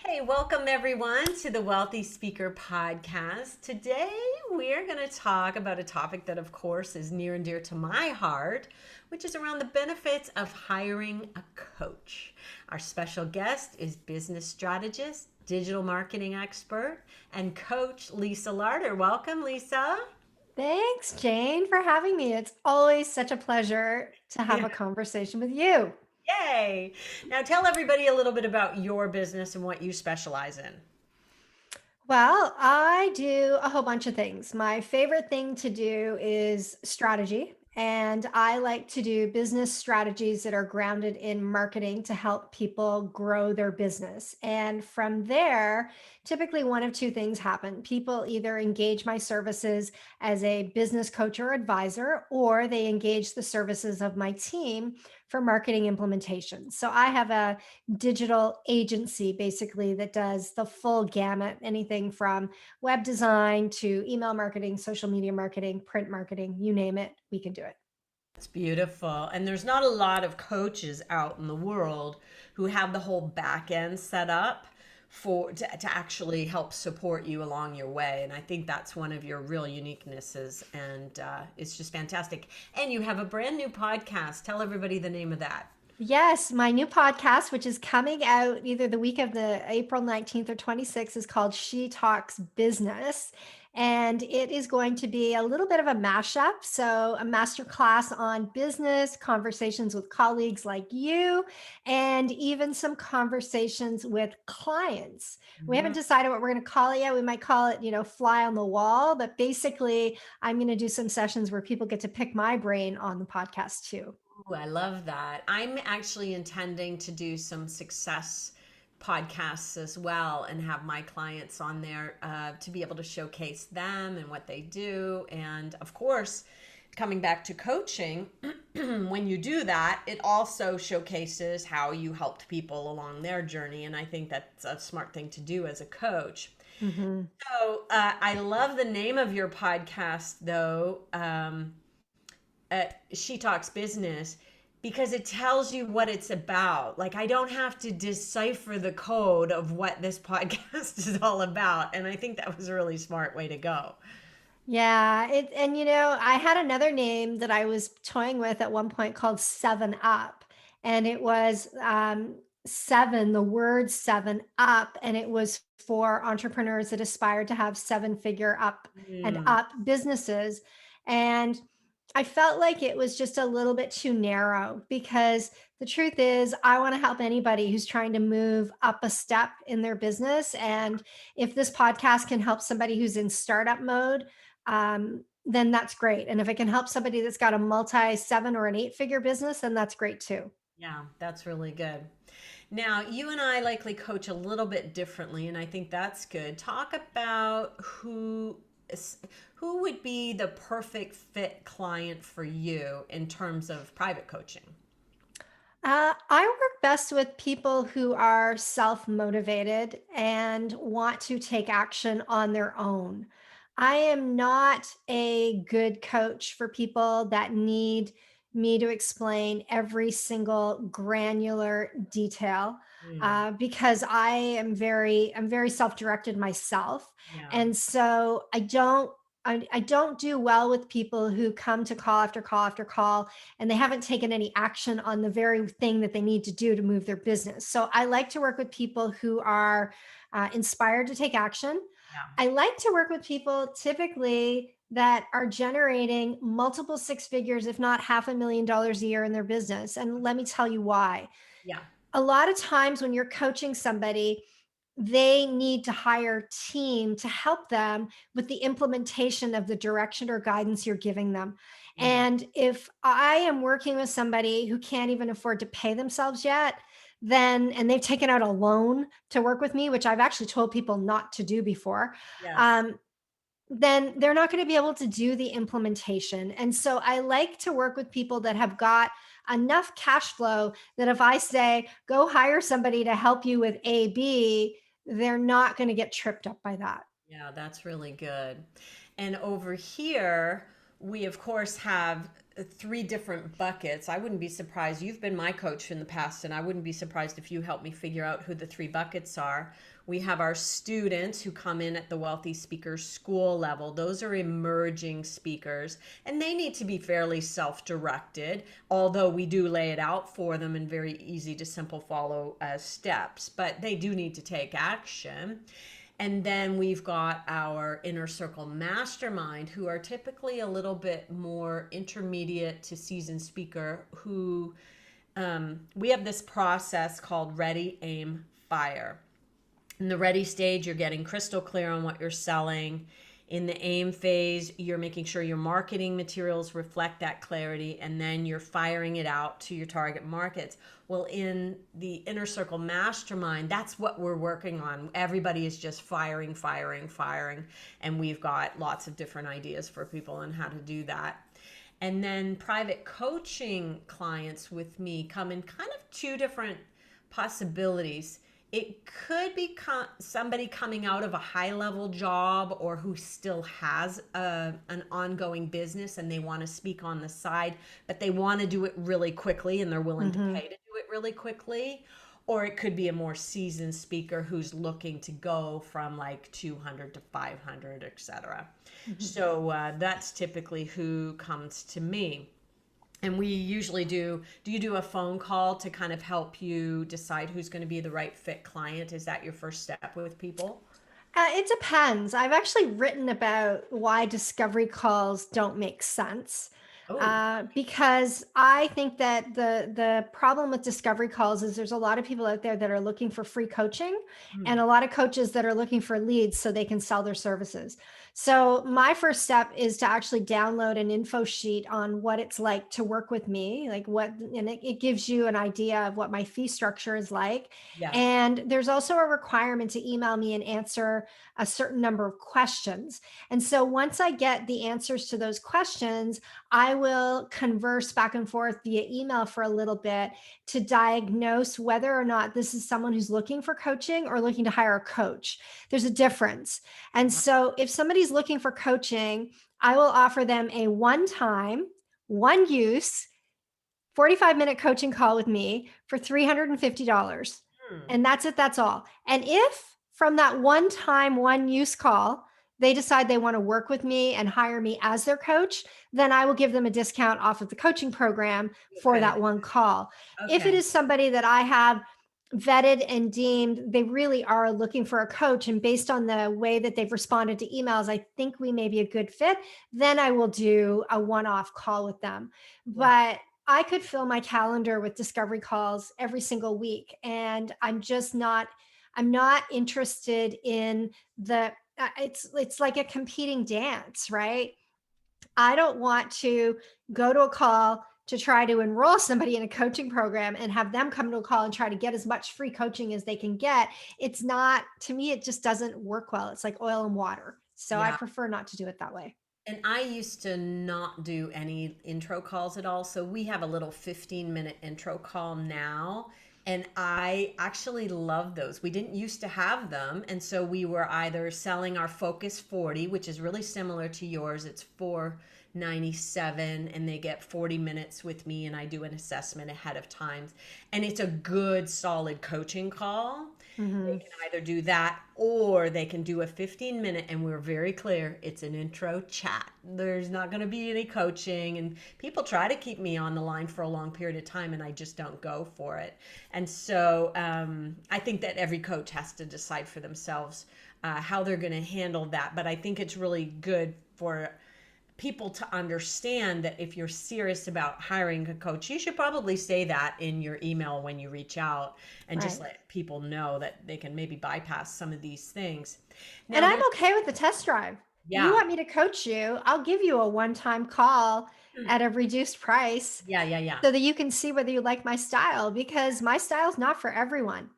Hey, welcome everyone to the Wealthy Speaker Podcast. Today we're going to talk about a topic that, of course, is near and dear to my heart, which is around the benefits of hiring a coach. Our special guest is business strategist, digital marketing expert, and coach Lisa Larter. Welcome, Lisa. Thanks, Jane, for having me. It's always such a pleasure to have Yeah. a conversation with you. Yay. Now tell everybody a little bit about your business and what you specialize in. Well, I do a whole bunch of things. My favorite thing to do is strategy, and I like to do business strategies that are grounded in marketing to help people grow their business. And from there, typically one of two things happen. People either engage my services as a business coach or advisor, or they engage the services of my team for marketing implementation. So I have a digital agency basically that does the full gamut, anything from web design to email marketing, social media marketing, print marketing, you name it, we can do it. It's beautiful. And there's not a lot of coaches out in the world who have the whole back end set up to actually help support you along your way. And I think that's one of your real uniquenesses. And it's just fantastic. And you have a brand new podcast. Tell everybody the name of that. Yes, my new podcast, which is coming out either the week of the April 19th or 26th, is called She Talks Business. And it is going to be a little bit of a mashup. So, a master class on business, conversations with colleagues like you, and even some conversations with clients. We haven't Mhm. decided what we're going to call it yet. We might call it, fly on the wall. But basically, I'm going to do some sessions where people get to pick my brain on the podcast too. Ooh, I love that. I'm actually intending to do some success podcasts as well and have my clients on there to be able to showcase them and what they do. And of course, coming back to coaching, when you do that, it also showcases how you helped people along their journey. And I think that's a smart thing to do as a coach. Mhm. So I love the name of your podcast, though. She Talks Business because it tells you what it's about. Like, I don't have to decipher the code of what this podcast is all about. And I think that was a really smart way to go. Yeah, and I had another name that I was toying with at one point called Seven Up, and it was seven, the word seven up, and it was for entrepreneurs that aspired to have seven-figure up and Mm, up businesses. And I felt like it was just a little bit too narrow because the truth is, I want to help anybody who's trying to move up a step in their business. And if this podcast can help somebody who's in startup mode, then that's great. And if it can help somebody that's got a multi seven or an eight figure business, then that's great too. yeah, that's really good. Now, you and I likely coach a little bit differently, and I think that's good. Talk about who would be the perfect fit client for you in terms of private coaching. I work best with people who are self motivated and want to take action on their own. I am not a good coach for people that need me to explain every single granular detail Mm, because I'm very self directed myself, yeah. and so I don't do well with people who come to call after call after call and they haven't taken any action on the very thing that they need to do to move their business. So I like to work with people who are inspired to take action. Yeah. I like to work with people typically that are generating multiple six figures, if not $500,000 a year in their business. And let me tell you why. Yeah. A lot of times when you're coaching somebody, they need to hire a team to help them with the implementation of the direction or guidance you're giving them. Mm. And if I am working with somebody who can't even afford to pay themselves yet, then and they've taken out a loan to work with me, which I've actually told people not to do before, Yes. um, then they're not going to be able to do the implementation. And so I like to work with people that have got enough cash flow that if I say, go hire somebody to help you with AB, they're not going to get tripped up by that. Yeah, that's really good. And over here, we of course have three different buckets. I wouldn't be surprised. You've been my coach in the past, and I wouldn't be surprised if you help me figure out who the three buckets are. We have our students who come in at the Wealthy Speakers School level. Those are emerging speakers, and they need to be fairly self directed, although we do lay it out for them in very easy to simple follow steps, but they do need to take action. And then we've got our inner circle mastermind, who are typically a little bit more intermediate to seasoned speaker, who we have this process called ready, aim, fire. In the ready stage, you're getting crystal clear on what you're selling. In the aim phase, you're making sure your marketing materials reflect that clarity, and then you're firing it out to your target markets. Well, in the inner circle mastermind, that's what we're working on. Everybody is just firing, firing, firing, and we've got lots of different ideas for people on how to do that. And then private coaching clients with me come in kind of two different possibilities. It could be somebody coming out of a high level job, or who still has an ongoing business and they want to speak on the side, but they want to do it really quickly and they're willing to Hmm. pay to do it really quickly. Or it could be a more seasoned speaker who's looking to go from like 200 to 500, etc. Hmm. So that's typically who comes to me. And we usually do you do a phone call to kind of help you decide who's going to be the right fit client? Is that your first step with people? It depends. I've actually written about why discovery calls don't make sense. Oh, Because I think that the problem with discovery calls is there's a lot of people out there that are looking for free coaching, and hmm, a lot of coaches that are looking for leads so they can sell their services. So my first step is to actually download an info sheet on what it's like to work with me, like what, and it gives you an idea of what my fee structure is like. yeah, And there's also a requirement to email me and answer a certain number of questions. And so once I get the answers to those questions, I will converse back and forth via email for a little bit to diagnose whether or not this is someone who's looking for coaching or looking to hire a coach. There's a difference. And so if somebody's looking for coaching, I will offer them a one time, one use 45-minute coaching call with me for $350. hmm, And that's it. That's all. And if from that one time, one use call, they decide they want to work with me and hire me as their coach, then I will give them a discount off of the coaching program for okay, that one call. If it okay, is somebody that I have vetted and deemed they really are looking for a coach, and based on the way that they've responded to emails, I think we may be a good fit, then I will do a one off call with them. yeah, But I could fill my calendar with discovery calls every single week. And I'm not interested in it's like a competing dance, right? I don't want to go to a call to try to enroll somebody in a coaching program and have them come to a call and try to get as much free coaching as they can get. It's not, to me, it just doesn't work well. It's like oil and water. So I yeah. prefer not to do it that way. And I used to not do any intro calls at all. So we have a little 15-minute intro call now. And I actually love those. We didn't used to have them. And so we were either selling our Focus 40, which is really similar to yours. It's 497, and they get 40 minutes with me, and I do an assessment ahead of time. And it's a good solid coaching call. They Hmm. can either do that, or they can do a 15-minute, and we're very clear it's an intro chat. There's not going to be any coaching, and people try to keep me on the line for a long period of time, and I just don't go for it. And so I think that every coach has to decide for themselves how they're going to handle that. But I think it's really good for people to understand that if you're serious about hiring a coach, you should probably say that in your email when you reach out, and just Right. let people know that they can maybe bypass some of these things. And Now I'm there's okay with the test drive. You yeah. want me to coach you, I'll give you a one-time call Mm, at a reduced price yeah, yeah, yeah. so that you can see whether you like my style, because my style is not for everyone.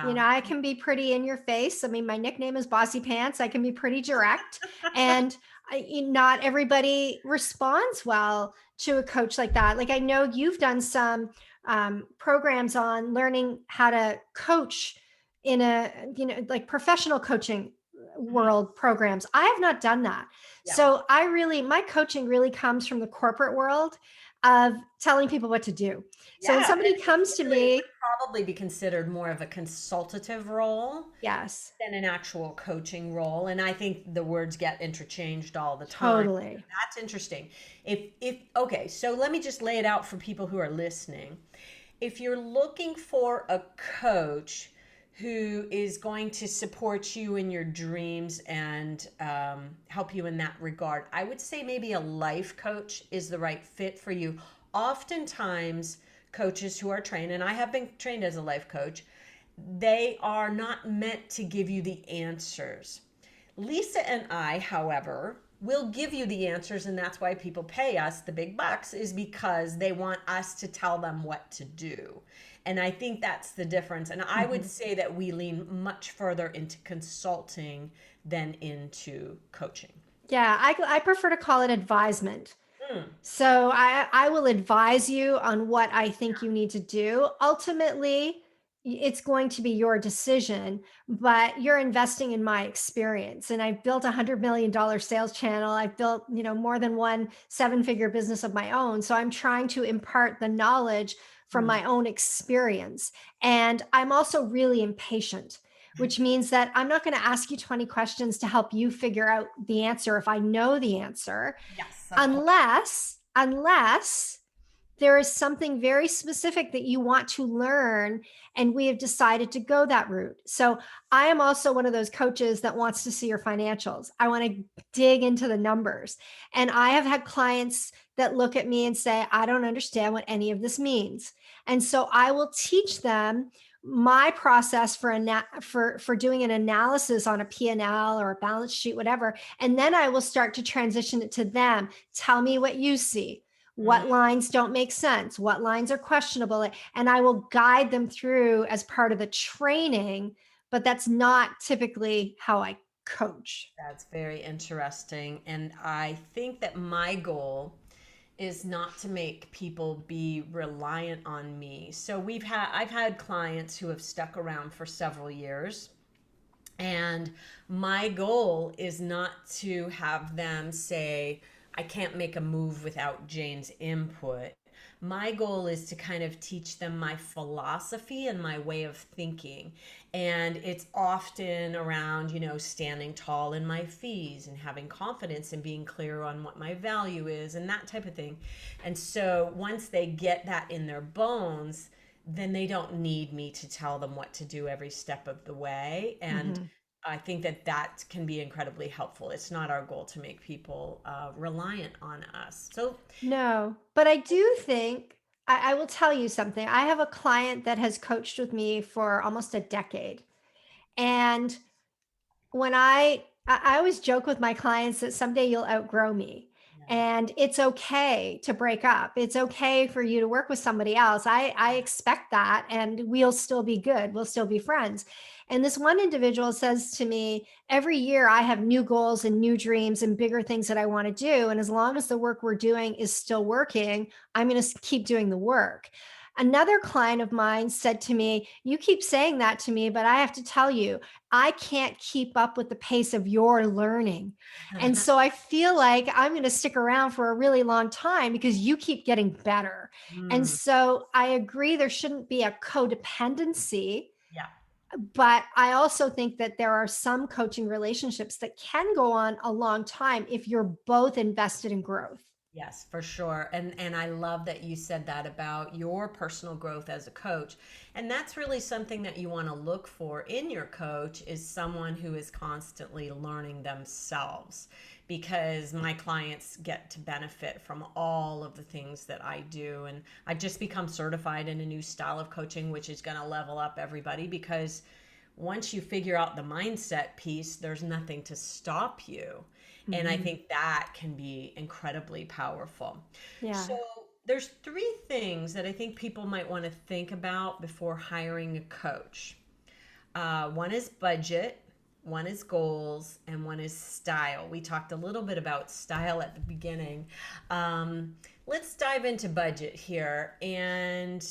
You Yeah. know, I can be pretty in your face. I mean, my nickname is Bossy Pants. I can be pretty direct, and not everybody responds well to a coach like that. Like, I know you've done some programs on learning how to coach in a, like professional coaching. Mhm. world programs. I have not done that. Yeah. So my coaching really comes from the corporate world of telling people what to do. So when Yeah, and somebody it comes to really would me, probably be considered more of a consultative role yes, than an actual coaching role. And I think the words get interchanged all the time. totally. That's interesting. If okay, so let me just lay it out for people who are listening. If you're looking for a coach who is going to support you in your dreams and help you in that regard, I would say maybe a life coach is the right fit for you. Oftentimes, coaches who are trained, and I have been trained as a life coach, they are not meant to give you the answers. Lisa and I, however, will give you the answers, and that's why people pay us the big bucks, is because they want us to tell them what to do. And I think that's the difference. And I would Mhm. say that we lean much further into consulting than into coaching. Yeah, I prefer to call it advisement. Mm, So I will advise you on what I think you need to do. Ultimately, it's going to be your decision, but you're investing in my experience. And I've built $100 million sales channel. I've built, more than one seven-figure business of my own. So I'm trying to impart the knowledge from mm. my own experience. And I'm also really impatient, which means that I'm not going to ask you 20 questions to help you figure out the answer if I know the answer, Yes, of course. unless there is something very specific that you want to learn and we have decided to go that route. So I am also one of those coaches that wants to see your financials. I want to dig into the numbers. And I have had clients that look at me and say, I don't understand what any of this means. And so I will teach them my process for doing an analysis on a P&L or a balance sheet, whatever. And then I will start to transition it to them. Tell me what you see. Mm, What lines don't make sense? What lines are questionable? And I will guide them through as part of the training, but that's not typically how I coach. that's very interesting. And I think that my goal is not to make people be reliant on me. So I've had clients who have stuck around for several years, and my goal is not to have them say, I can't make a move without Jane's input. My goal is to kind of teach them my philosophy and my way of thinking. And it's often around, standing tall in my fees and having confidence and being clear on what my value is and that type of thing. And so once they get that in their bones, then they don't need me to tell them what to do every step of the way. And Mhm. I think that that can be incredibly helpful. It's not our goal to make people reliant on us. So, No, but I do think I will tell you something. I have a client that has coached with me for almost a decade. And when I always joke with my clients that someday you'll outgrow me. yeah. And it's okay to break up. It's okay for you to work with somebody else. I expect that and we'll still be good. We'll still be friends. And this one individual says to me, every year I have new goals and new dreams and bigger things that I want to do. And as long as the work we're doing is still working, I'm going to keep doing the work. Another client of mine said to me, you keep saying that to me, but I have to tell you, I can't keep up with the pace of your learning. And so I feel like I'm going to stick around for a really long time because you keep getting better. And Mm, so I agree there shouldn't be a codependency, yeah. but I also think that there are some coaching relationships that can go on a long time if you're both invested in growth. Yes, for sure. And I love that you said that about your personal growth as a coach. And that's really something that you want to look for in your coach is someone who is constantly learning themselves because my clients get to benefit from all of the things that I do. And I just become certified in a new style of coaching, which is going to level up everybody because once you figure out the mindset piece, there's nothing to stop you. And I Mhm. think that can be incredibly powerful. Yeah. So there's three things that I think people might want to think about before hiring a coach. One is budget, one is goals, and one is style. We talked a little bit about style at the beginning. Let's dive into budget here. And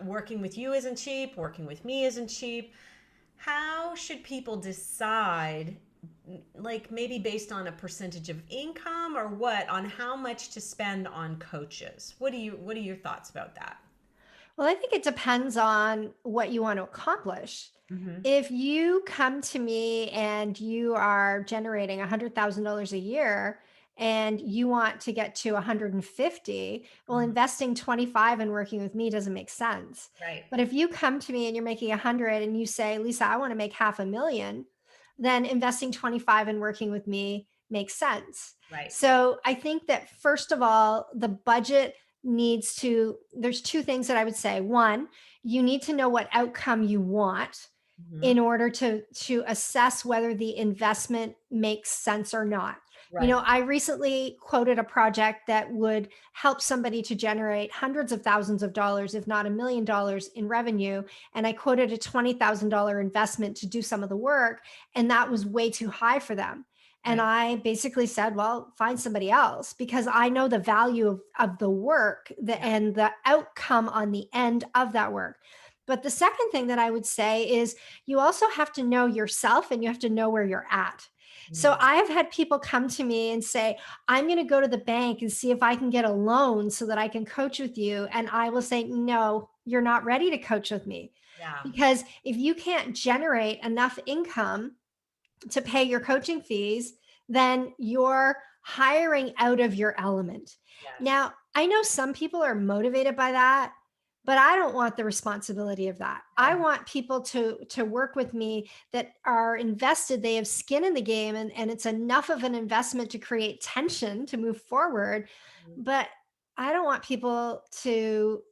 working with you isn't cheap, working with me isn't cheap. How should people decide like maybe based on a percentage of income or what, on how much to spend on coaches? What are your thoughts about that? Well, I think it depends on what you want to accomplish. Mm-hmm. If you come to me and you are generating $100,000 a year and you want to get to 150, well, Hmm. investing 25 and working with me doesn't make sense. Right. But if you come to me and you're making 100 and you say, Lisa, I want to make 500,000, then investing 25 and working with me makes sense. Right. So I think that first of all, the budget needs to, there's two things that I would say. One, you need to know what outcome you want Hmm. in order to assess whether the investment makes sense or not. You know, Right. I recently quoted a project that would help somebody to generate hundreds of thousands of dollars, if not $1 million in revenue. And I quoted a $20,000 investment to do some of the work. And that was way too high for them. And Right. I basically said, well, find somebody else because I know the value of the work Yeah. and the outcome on the end of that work. But the second thing that I would say is you also have to know yourself and you have to know where you're at. So Mm. I have had people come to me and say, I'm going to go to the bank and see if I can get a loan so that I can coach with you. And I will say, no, you're not ready to coach with me. Yeah. Because if you can't generate enough income to pay your coaching fees, then you're hiring out of your element. Yes. Now, I know some people are motivated by that, but I don't want the responsibility of that. I No. want people to work with me that are invested, they have skin in the game and it's enough of an investment to create tension to move forward, Mm. but I don't want people to,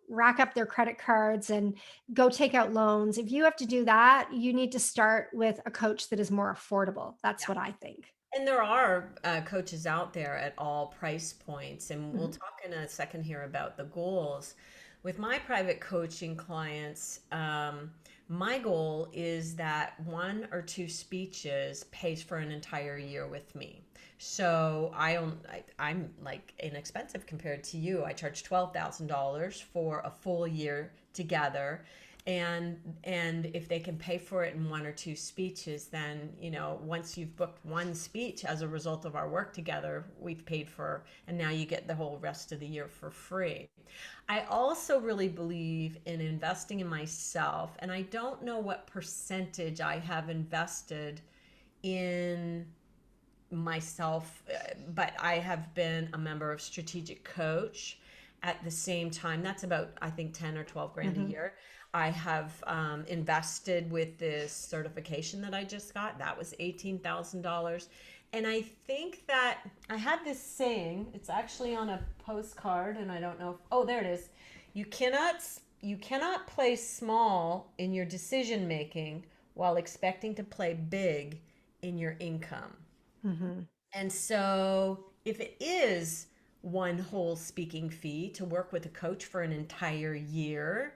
rack up their credit cards and go take out loans. If you have to do that, you need to start with a coach that is more affordable. That's what I think. And there are coaches out there at all price points, and we'll Mhm. talk in a second here about the goals. With my private coaching clients, my goal is that one or two speeches pays for an entire year with me. So I'm like inexpensive compared to you. I charge $12,000 for a full year together, and if they can pay for it in one or two speeches, then once you've booked one speech as a result of our work together, we've paid for, and now you get the whole rest of the year for free. I also really believe in investing in myself, and I don't know what percentage I have invested in myself, but I have been a member of Strategic Coach at the same time. That's about, I think, 10 or 12 grand a Mhm. year. I have invested with this certification that I just got. That was $18,000. And I think that I had this saying, it's actually on a postcard, and I don't know if, oh, there it is. You cannot, you cannot play small in your decision making while expecting to play big in your income. Mhm. And so, if it is one whole speaking fee to work with a coach for an entire year,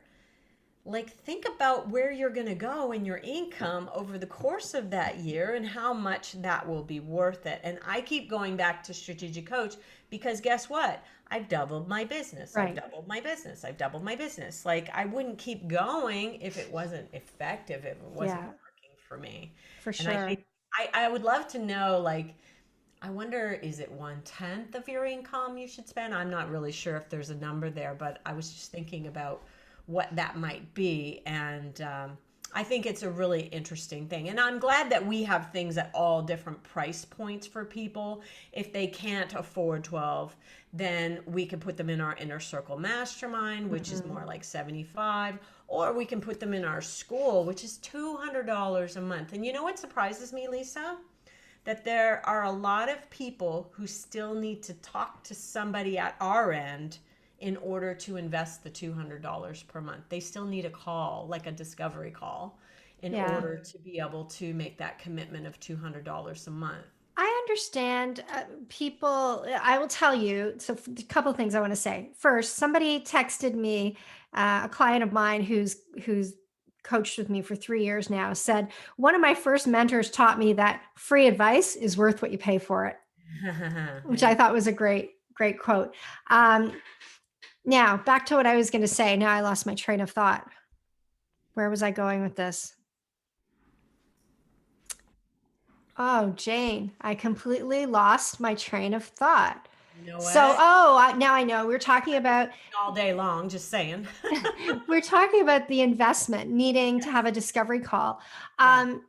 like think about where you're going to go in your income over the course of that year and how much that will be worth it. And I keep going back to Strategic Coach because guess what? I've doubled my business. I've Right. doubled my business. I've doubled my business. Like I wouldn't keep going if it wasn't effective, if it wasn't Yeah, working for me. for And I sure. think I would love to know, like, I wonder, is it 1/10 of your income you should spend? I'm not really sure if there's a number there, but I was just thinking about what that might be. And I think it's a really interesting thing. And I'm glad that we have things at all different price points for people. If they can't afford 12, then we can put them in our inner circle mastermind, which is Mhm. more like 75, or we can put them in our school, which is $200 a month. And you know what surprises me, Lisa? That there are a lot of people who still need to talk to somebody at our end in order to invest the $200 per month. They still need a call, like a discovery call, in Yeah. order to be able to make that commitment of $200 a month. I understand people. I will tell you. So, a couple of things I want to say. First, somebody texted me, a client of mine who's coached with me for 3 years now, said one of my first mentors taught me that free advice is worth what you pay for it, which I Yeah. thought was a great quote. Um, Now, back to what I was going to say. Now I lost my train of thought. Where was I going with this? Oh, Jane, I completely lost my train of thought. You know So, what? now I know. We're talking about All day long, just saying. we're talking about the investment needing to have a discovery call. Yeah, Um,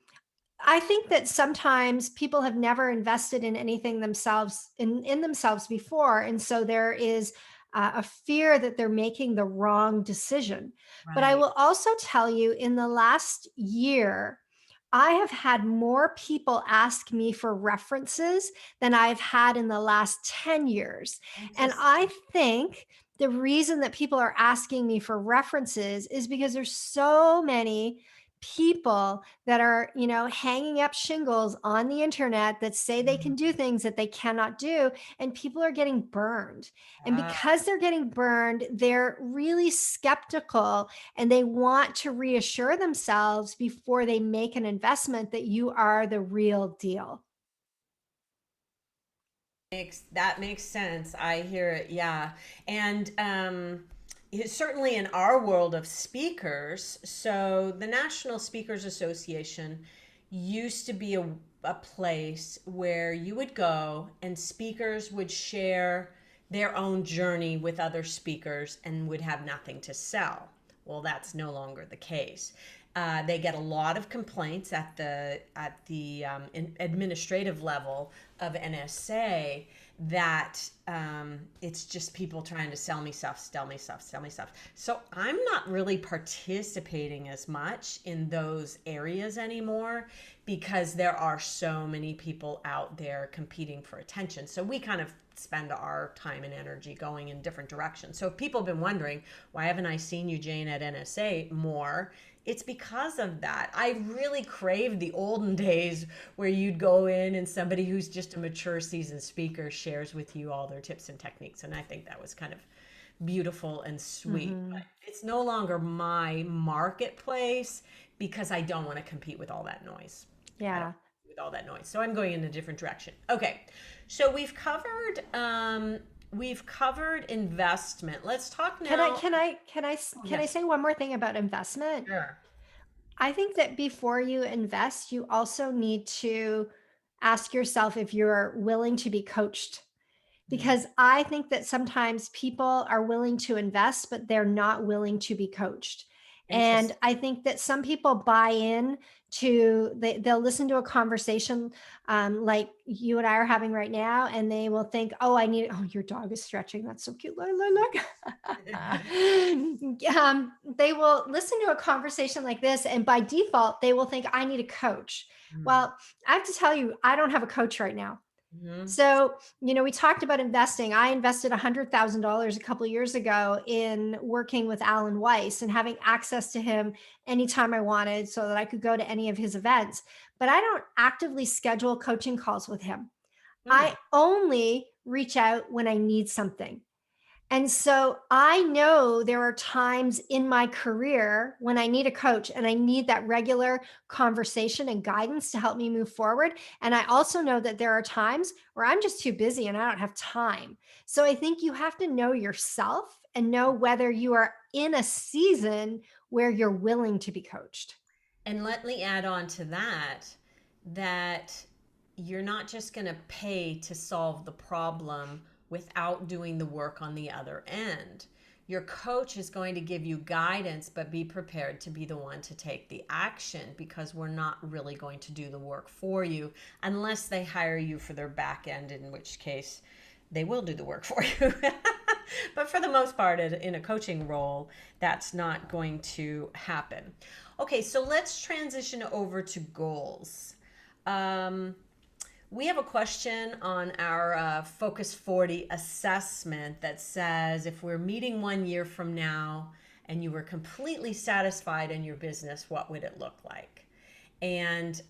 I think that sometimes people have never invested in anything themselves in themselves before, and so there is a fear that they're making the wrong decision. But I right. will also tell you, in the last year, I have had more people ask me for references than I've had in the last 10 years. And I Interesting. think the reason that people are asking me for references is because there's so many people that are, hanging up shingles on the internet that say they can do Mhm. things that they cannot do, and people are getting burned. And Ah, because they're getting burned, they're really skeptical and they want to reassure themselves before they make an investment that you are the real deal. that makes sense. I hear it. Yeah. And certainly in our world of speakers, so the National Speakers Association used to be a place where you would go and speakers would share their own journey with other speakers and would have nothing to sell. Well, that's no longer the case. They get a lot of complaints at the administrative level of NSA that it's just people trying to sell me stuff, sell me stuff, sell me stuff. So I'm not really participating as much in those areas anymore because there are so many people out there competing for attention. So we kind of spend our time and energy going in different directions. So if people have been wondering, why haven't I seen you, Jane, at NSA more? It's because of that. I really crave the olden days where you'd go in and somebody who's just a mature seasoned speaker shares with you all their tips and techniques. And I think that was kind of beautiful and sweet. But Mhm. it's no longer my marketplace because I don't want to compete with all that noise. I don't Yeah. with all that noise. So I'm going in a different direction. Okay. So we've covered investment. Let's talk Can I now. can I can I Oh, can I yes. say one more thing about investment? Sure. I think that before you invest, you also need to ask yourself if you're willing to be coached, Mm, because I think that sometimes people are willing to invest, but they're not willing to be coached. And interesting. I think that some people buy in they'll listen to a conversation like you and I are having right now, and they will think, oh, oh, your dog is stretching. That's so cute. Look, look, look. They will listen to a conversation like this, and by default, they will think, I need a coach. Mm, Well, I have to tell you, I don't have a coach right now. mhm, So, we talked about investing. I invested $100,000 a couple of years ago in working with Alan Weiss and having access to him anytime I wanted so that I could go to any of his events. But I don't actively schedule coaching calls with him. mm. I only reach out when I need something. And so I know there are times in my career when I need a coach and I need that regular conversation and guidance to help me move forward. And I also know that there are times where I'm just too busy and I don't have time. So I think you have to know yourself and know whether you are in a season where you're willing to be coached. And let me add on to that you're not just going to pay to solve the problem without doing the work on the other end. Your coach is going to give you guidance, but be prepared to be the one to take the action because we're not really going to do the work for you unless they hire you for their back end, in which case they will do the work for you. But for the most part, in a coaching role, that's not going to happen. Okay, so let's transition over to goals. Um, we have a question on our Focus 40 assessment that says if we're meeting 1 year from now and you were completely satisfied in your business, what would it look like? And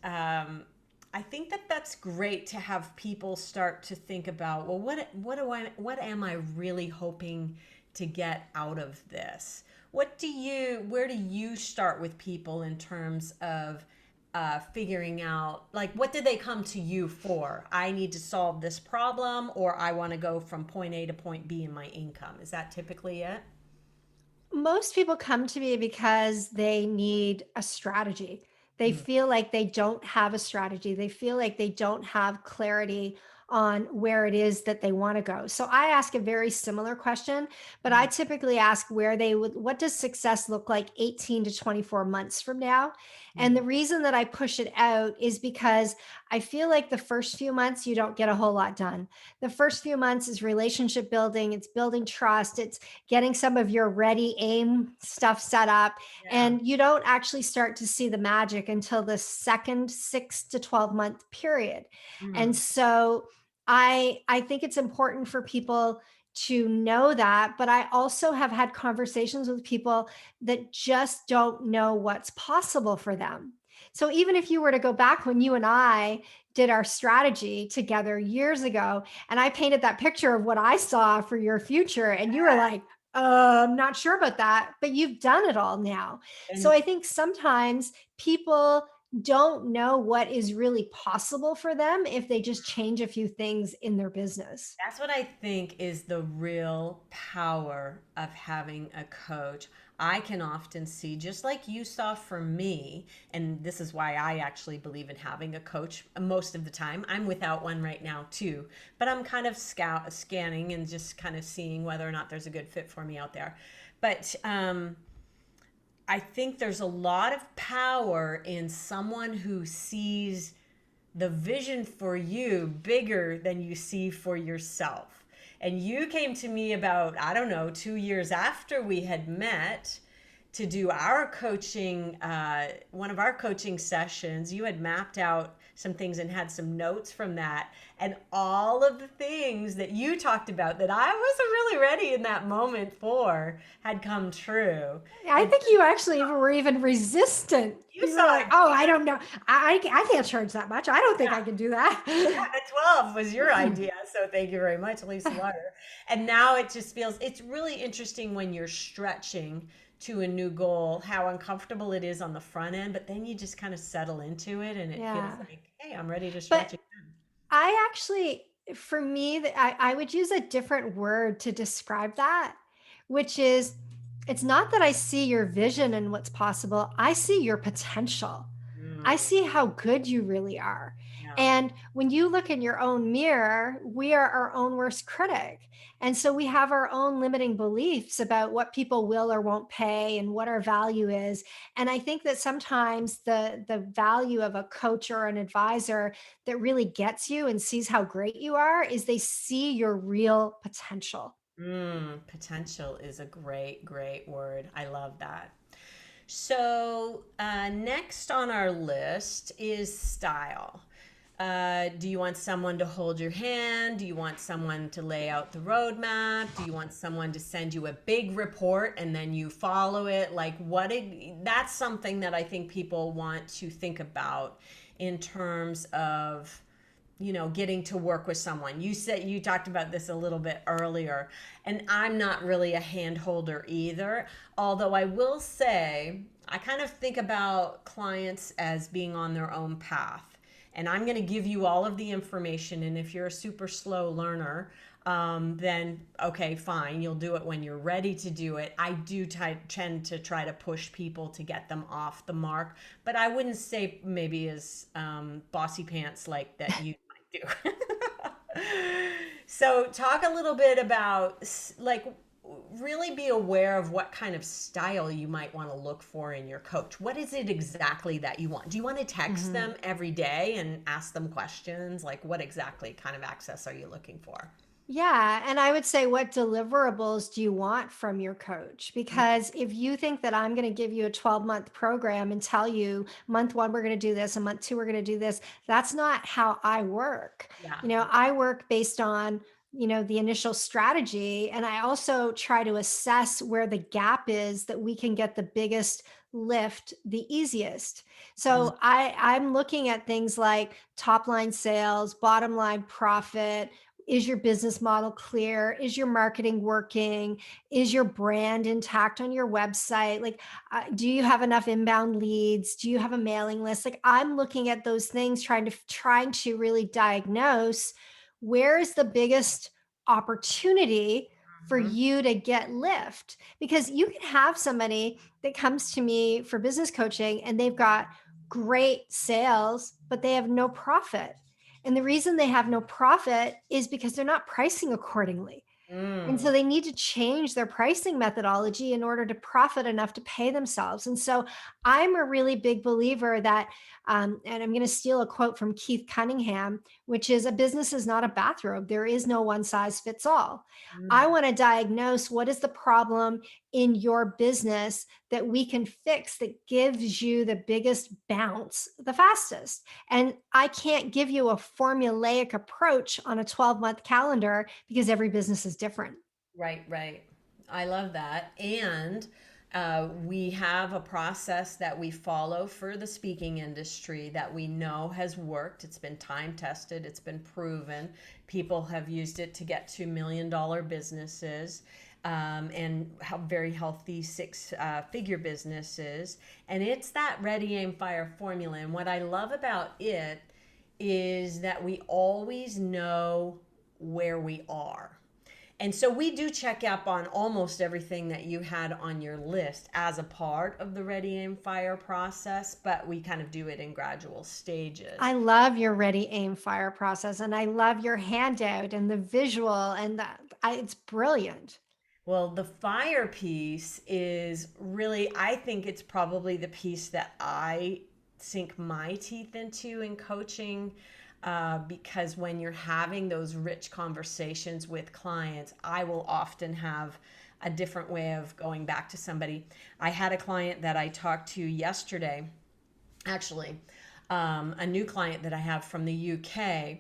I think that that's great to have people start to think about, well, what am I really hoping to get out of this? Where do you start with people in terms of figuring out, like, what did they come to you for? I need to solve this problem, or I want to go from point A to point B in my income. Is that typically it? Most people come to me because they need a strategy. They Mm, feel like they don't have a strategy. They feel like they don't have clarity on where it is that they want to go. So I ask a very similar question, but I mm, typically ask where they would, what does success look like 18 to 24 months from now? And mm, the reason that I push it out is because I feel like the first few months, you don't get a whole lot done. The first few months is relationship building, it's building trust, it's getting some of your ready aim stuff set up. yeah. And you don't actually start to see the magic until the second 6 to 12 month period. And Mm, so I think it's important for people to know that, but I also have had conversations with people that just don't know what's possible for them. So even if you were to go back when you and I did our strategy together years ago, and I painted that picture of what I saw for your future, and you were like, I'm not sure about that, but you've done it all now. So and I think sometimes people don't know what is really possible for them if they just change a few things in their business. that's what I think is the real power of having a coach. I can often see, just like you saw for me, and this is why I actually believe in having a coach most of the time. I'm without one right now too, but I'm kind of scanning and just kind of seeing whether or not there's a good fit for me out there. But I think there's a lot of power in someone who sees the vision for you bigger than you see for yourself. And you came to me about, I don't know, 2 years after we had met to do our coaching, one of our coaching sessions. You had mapped out some things and had some notes from that. And all of the things that you talked about that I wasn't really ready in that moment for had come true. I And think you actually were even resistant. you You were saw like, it. oh, I don't know. I can't charge that much. I don't think I Yeah. can do that. Yeah, the 12 was your idea. So thank you very much, Lisa Larter. And now it just feels it's really interesting when you're stretching to a new goal, how uncomfortable it is on the front end, but then you just kind of settle into it and it feels Yeah. like, hey, I'm ready to But stretch again. I actually, for me, I would use a different word to describe that, which is it's not that I see your vision and what's possible, I see your potential. I Mm, see how good you really are. yeah. And when you look in your own mirror, we are our own worst critic. And so we have our own limiting beliefs about what people will or won't pay and what our value is. And I think that sometimes the value of a coach or an advisor that really gets you and sees how great you are is they see your real potential. Potential is a great, great word. I love that. So, next on our list is style. Do you want someone to hold your hand? Do you want someone to lay out the roadmap? Do you want someone to send you a big report and then you follow it? Like, that's something that I think people want to think about in terms of getting to work with someone. You said you talked about this a little bit earlier, and I'm not really a hand holder either. Although I will say, I kind of think about clients as being on their own path. And I'm going to give you all of the information. And if you're a super slow learner, then okay, fine, you'll do it when you're ready to do it. I do tend to try to push people to get them off the mark, but I wouldn't say maybe as bossy pants like that you do. So, talk a little bit about like really be aware of what kind of style you might want to look for in your coach. What is it exactly that you want? Do you want to text Mhm. them every day and ask them questions? Like, what exactly kind of access are you looking for? Yeah. And I would say, what deliverables do you want from your coach? Because if you think that I'm going to give you a 12-month program and tell you month one, we're going to do this, and month two, we're going to do this, that's not how I work. Yeah. I work based on, the initial strategy. And I also try to assess where the gap is that we can get the biggest lift the easiest. Mm, So I'm looking at things like top line sales, bottom line profit. Is your business model clear? Is your marketing working? Is your brand intact on your website? Like, do you have enough inbound leads? Do you have a mailing list? Like, I'm looking at those things, trying to really diagnose where is the biggest opportunity for mhm. you to get lift, because you can have somebody that comes to me for business coaching and they've got great sales, but they have no profit. And the reason they have no profit is because they're not pricing accordingly. And so Mm, they need to change their pricing methodology in order to profit enough to pay themselves. And so I'm a really big believer that, and I'm going to steal a quote from Keith Cunningham, which is, a business is not a bathrobe. There is no one size fits all. I mm. want to diagnose what is the problem in your business that we can fix that gives you the biggest bounce the fastest. And I can't give you a formulaic approach on a 12-month calendar because every business is different. Right, right. I love that. And we have a process that we follow for the speaking industry that we know has worked. It's been time tested, it's been proven. People have used it to get to $1 million businesses, and very healthy six-figure businesses. And it's that ready, aim, fire formula. And what I love about it is that we always know where we are. And so we do check up on almost everything that you had on your list as a part of the Ready Aim Fire process, but we kind of do it in gradual I stages. love your ready, aim, fire process. And I love your handout and the visual and that it's brilliant. Well, the fire piece is really, I think it's probably the piece that I sink my teeth into in coaching, because when you're having those rich conversations with clients, I will often have a different way of going back to somebody. I had a client that I talked to yesterday, actually, a new client that I have from the UK,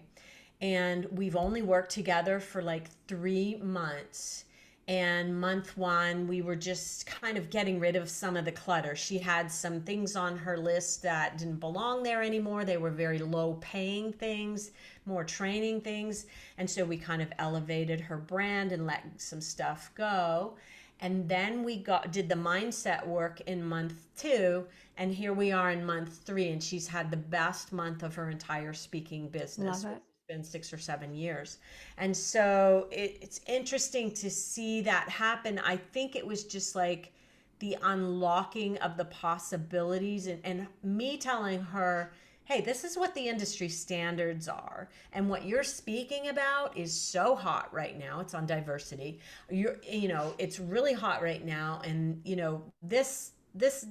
and we've only worked together for like 3 months. And month one, we were just kind of getting rid of some of the clutter. She had some things on her list that didn't belong there anymore. They were very low paying things, more training things. And so we kind of elevated her brand and let some stuff go. And then we did the mindset work in month two, and here we are in month three, and she's had the best month of her entire speaking Love business, which it. has been 6 or 7 years. And so it's interesting to see that happen. I think it was just like the unlocking of the possibilities, and me telling her, hey, this is what the industry standards are. And what you're speaking about is so hot right now. It's on diversity. It's really hot right now. And,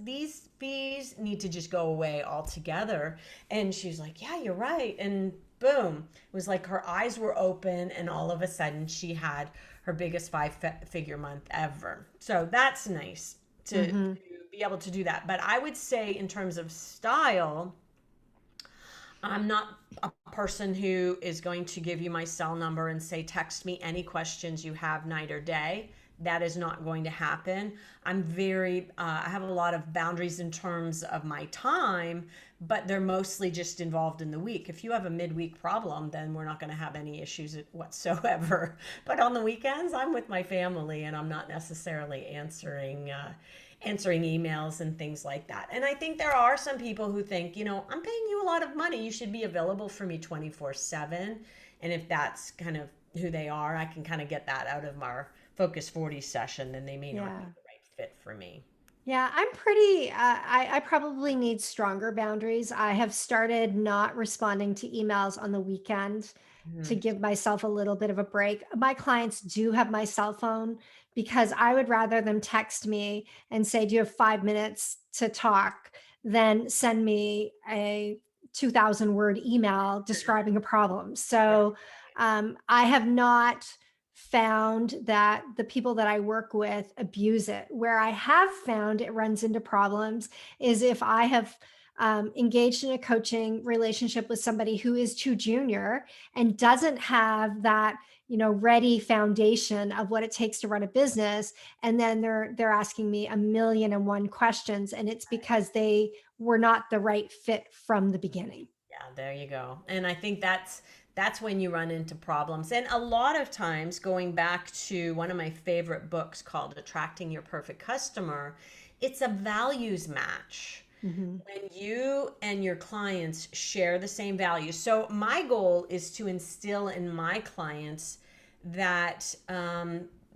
these fees need to just go away altogether. And she's like, yeah, you're right. And boom, it was like her eyes were open, and all of a sudden she had her biggest five-figure month ever. So that's nice to Hmm. be able to do that. But I would say, in terms of style, I'm not a person who is going to give you my cell number and say, text me any questions you have night or day. That is not going to happen. I have a lot of boundaries in terms of my time, but they're mostly just involved in the week. If you have a midweek problem, then we're not going to have any issues whatsoever. But on the weekends, I'm with my family, and I'm not necessarily answering emails and things like that. And I think there are some people who think, I'm paying you a lot of money. You should be available for me 24/7. And if that's kind of who they are, I can kind of get that out of our Focus 40 session, then they may not be Yeah. the right fit for me. Yeah, I'm pretty, I probably need stronger boundaries. I have started not responding to emails on the weekend to Mhm. give myself a little bit of a break. My clients do have my cell phone because I would rather them text me and say, do you have 5 minutes to talk, than send me a 2,000 word email describing a problem. Right. So I have not found that the people that I work with abuse it. Where I have found it runs into problems is if I have engaged in a coaching relationship with somebody who is too junior and doesn't have that ready foundation of what it takes to run a business, and then they're asking me a million and one questions, and it's because they were not the right fit from the beginning. Yeah, there you go. And I think that's when you run into problems. And a lot of times, going back to one of my favorite books called Attracting Your Perfect Customer, it's a values match. Hmm. When you and your clients share the same values. So my goal is to instill in my clients that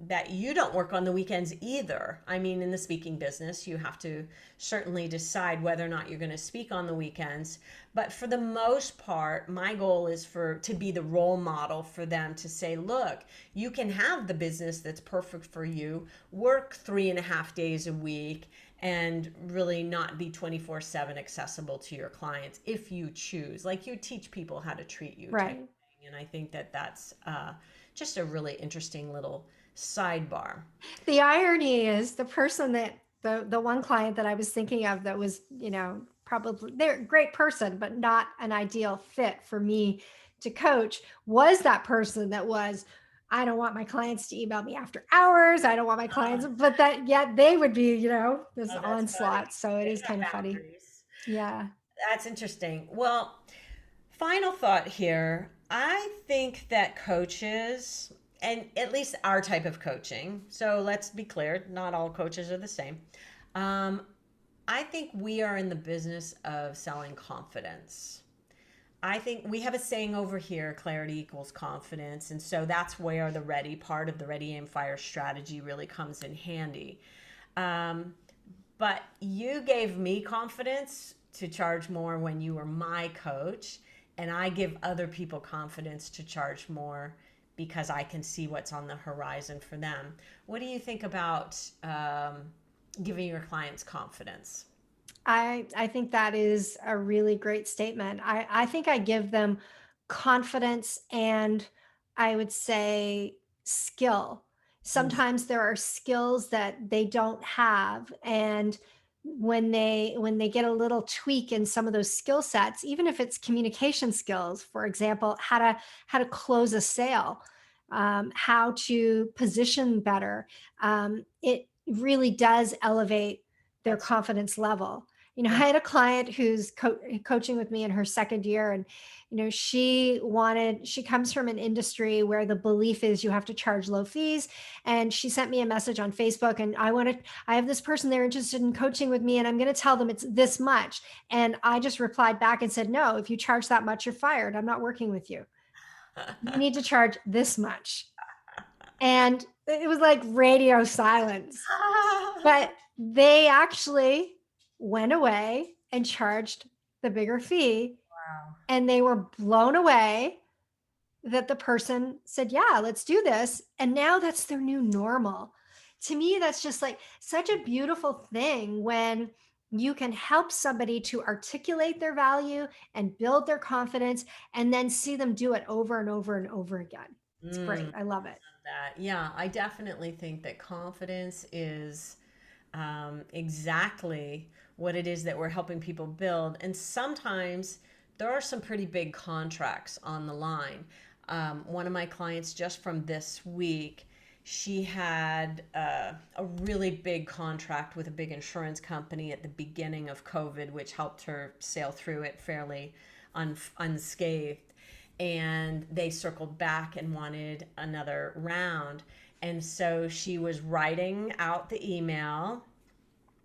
that you don't work on the weekends either. I mean, in the speaking business, you have to certainly decide whether or not you're going to speak on the weekends. But for the most part, my goal is for to be the role model for them to say, look, you can have the business that's perfect for you, work 3.5 days a week, and really not be 24/7 accessible to your clients if you choose. Like you teach people how to treat you type Right. of thing. And I think that that's just a really interesting little sidebar. The irony is the person that the one client that I was thinking of that was, probably they're a great person, but not an ideal fit for me to coach was that person that was, I don't want my clients to email me after hours. I don't want my clients, but that yet they would be, this Oh, that's funny. onslaught. So it They is have kind of funny. boundaries. Yeah. That's interesting. Well, final thought here. I think that coaches, and at least our type of coaching, so let's be clear, not all coaches are the same. Um, I think we are in the business of selling confidence. I think we have a saying over here, clarity equals confidence. And so that's where the ready part of the ready, aim, fire strategy really comes in handy. Um, but you gave me confidence to charge more when you were my coach. And I give other people confidence to charge more because I can see what's on the horizon for them. What do you think about giving your clients confidence? I think that is a really great statement. I think I give them confidence and I would say skill. Mm, Sometimes there are skills that they don't have, and when they get a little tweak in some of those skill sets, even if it's communication skills, for example, how to close a sale, how to position better, it really does elevate their that's confidence level. I yeah. had a client who's coaching with me in her second year, and she comes from an industry where the belief is you have to charge low fees. And she sent me a message on Facebook, and I have this person, they're interested in coaching with me, and I'm going to tell them it's this much. And I just replied back and said, no, if you charge that much, you're fired. I'm not working with you. You need to charge this much. And it was like radio silence. But they actually went away and charged the bigger fee, Wow. and they were blown away that the person said, "Yeah, let's do this." And now that's their new normal. To me, that's just like such a beautiful thing when you can help somebody to articulate their value and build their confidence and then see them do it over and over and over again. It's great. Mm, I love it. that. Yeah, I definitely think that confidence is exactly what it is that we're helping people build. And sometimes there are some pretty big contracts on the line. One of my clients just from this week, she had a really big contract with a big insurance company at the beginning of COVID, which helped her sail through it fairly unscathed. And they circled back and wanted another round. And so she was writing out the email,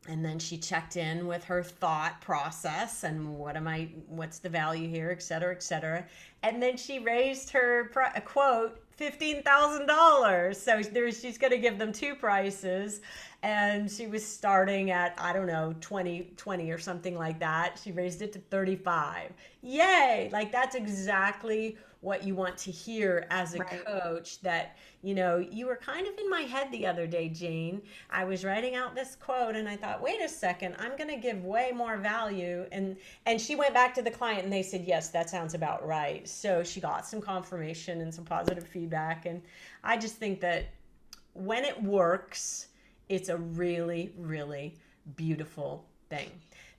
and then she checked in with her thought process and what's the value here, et cetera, et cetera. And then she raised her quote $15,000. So she's going to give them two prices. And she was starting at, I don't know, 20 or something like that. She raised it to 35. Yay. Like that's exactly what you want to hear as a Right. coach. That you were kind of in my head the other day, Jane. I was writing out this quote and I thought, wait a second, I'm going to give way more value. And she went back to the client and they said, yes, that sounds about right. So she got some confirmation and some positive feedback. And I just think that when it works, it's a really, really beautiful thing.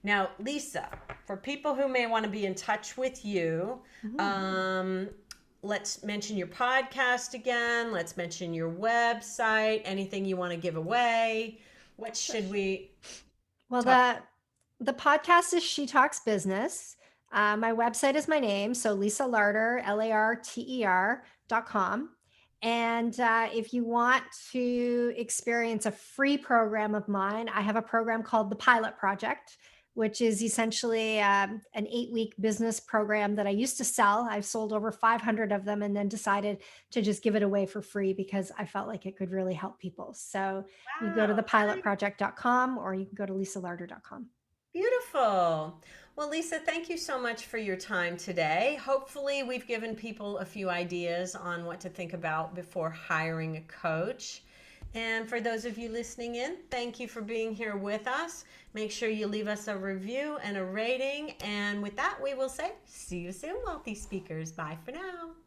Now, Lisa, for people who may want to be in touch with you, Mhm. um, let's mention your podcast again. Let's mention your website. Anything you want to give away? What should we Well, talk? the podcast is She Talks Business. My website is my name, so Lisa Larter, LARTER.com. And if you want to experience a free program of mine, I have a program called the Pilot Project, which is essentially an 8-week business program that I used to sell. I've sold over 500 of them and then decided to just give it away for free because I felt like it could really help people. So you go to Wow. thepilotproject.com or you can go to lisalarter.com. Beautiful. Well, Lisa, thank you so much for your time today. Hopefully, we've given people a few ideas on what to think about before hiring a coach. And for those of you listening in, thank you for being here with us. Make sure you leave us a review and a rating. And with that, we will say, see you soon, wealthy speakers. Bye for now.